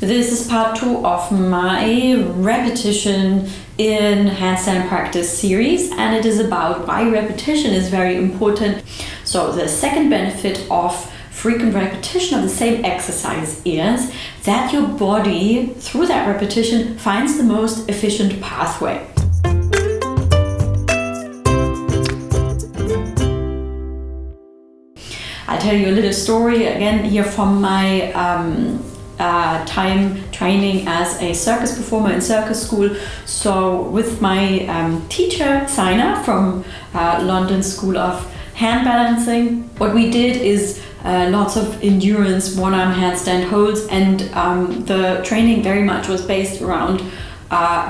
This is part 2 of my repetition in handstand practice series, and it is about why repetition is very important. So the second benefit of frequent repetition of the same exercise is that your body, through that repetition, finds the most efficient pathway. I'll tell you a little story again here from my time training as a circus performer in circus school. So with my teacher Saina from London School of Handbalancing, what we did is lots of endurance one-arm handstand holds, and the training very much was based around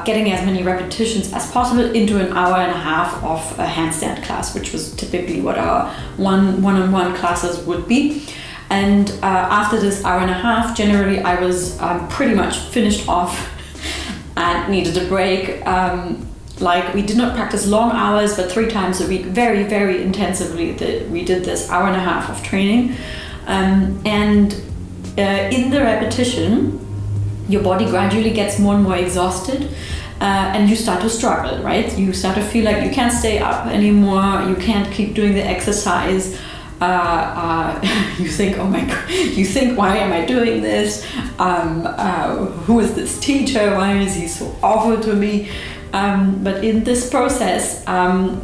getting as many repetitions as possible into an hour and a half of a handstand class, which was typically what our one-on-one classes would be. And after this hour and a half, generally I was pretty much finished off and needed a break. Like, we did not practice long hours, but 3 times a week, very, very intensively, we did this hour and a half of training. In the repetition, your body gradually gets more and more exhausted, and you start to struggle, right? You start to feel like you can't stay up anymore, you can't keep doing the exercise. You think, oh my God, you think, why am I doing this? Who is this teacher? Why is he so awful to me? But in this process,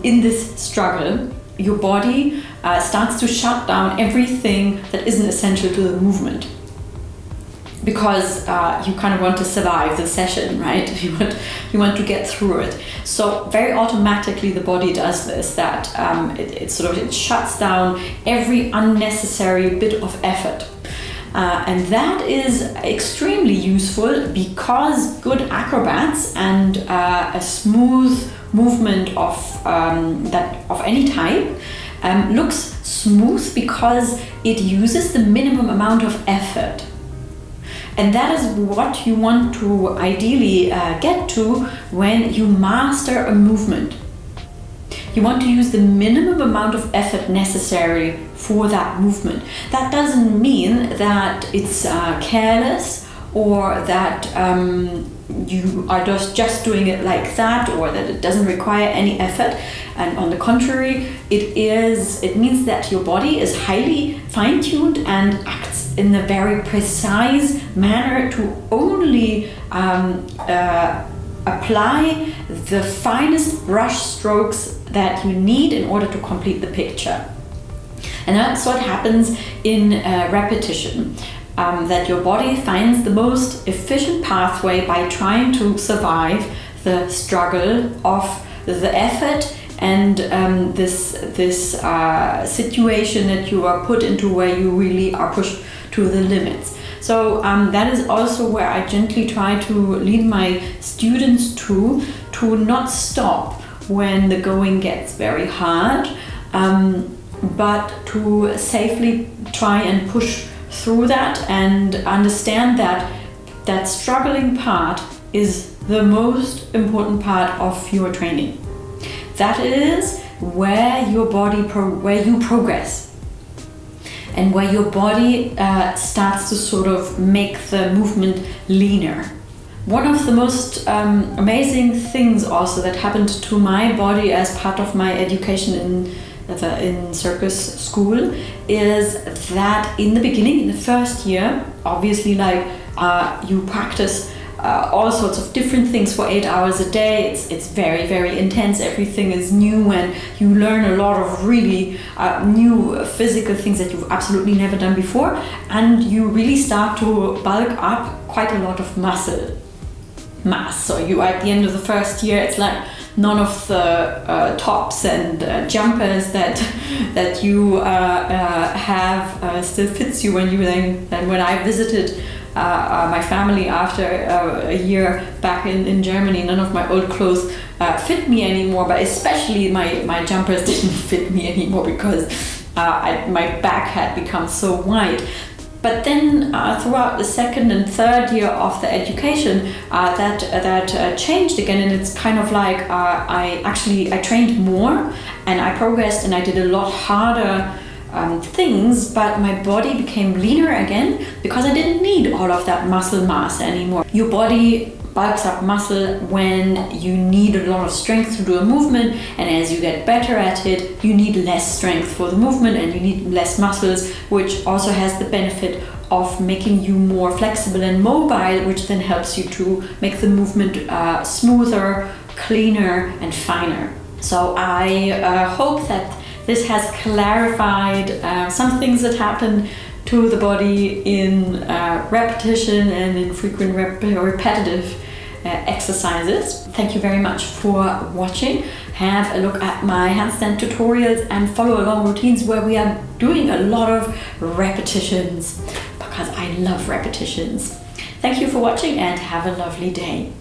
in this struggle, your body starts to shut down everything that isn't essential to the movement. Because you kind of want to survive the session, right? You want to get through it. So very automatically the body does this, that it shuts down every unnecessary bit of effort. And that is extremely useful, because good acrobats and a smooth movement of any type looks smooth because it uses the minimum amount of effort. And that is what you want to ideally get to when you master a movement. You want to use the minimum amount of effort necessary for that movement. That doesn't mean that it's careless, or that you are just doing it like that, or that it doesn't require any effort. And on the contrary, it means that your body is highly fine-tuned and acts in a very precise manner to only apply the finest brush strokes that you need in order to complete the picture. And that's what happens in repetition. That your body finds the most efficient pathway by trying to survive the struggle of the effort and this situation that you are put into, where you really are pushed to the limits. So that is also where I gently try to lead my students to not stop when the going gets very hard, but to safely try and push through that, and understand that struggling part is the most important part of your training. That is where your body where you progress, and where your body starts to sort of make the movement leaner. One of the most amazing things also that happened to my body as part of my education in circus school is that in the beginning, in the first year, obviously, you practice all sorts of different things for 8 hours a day. It's very, very intense. Everything is new, and you learn a lot of really new physical things that you've absolutely never done before, and you really start to bulk up quite a lot of muscle mass. So you, at the end of the first year, it's like none of the tops and jumpers that you have still fits you when you then when I visited my family after a year back in Germany. None of my old clothes fit me anymore, but especially my jumpers didn't fit me anymore, because my back had become so wide. But then throughout the second and third year of the education, that changed again, and it's kind of like I trained more, and I progressed, and I did a lot harder things, but my body became leaner again because I didn't need all of that muscle mass anymore. Your body bulks up muscle when you need a lot of strength to do a movement, and as you get better at it, you need less strength for the movement and you need less muscles, which also has the benefit of making you more flexible and mobile, which then helps you to make the movement smoother, cleaner and finer. So I hope that this has clarified some things that happen to the body in repetition and in frequent repetitive exercises. Thank you very much for watching. Have a look at my handstand tutorials and follow along routines where we are doing a lot of repetitions because I love repetitions. Thank you for watching and have a lovely day.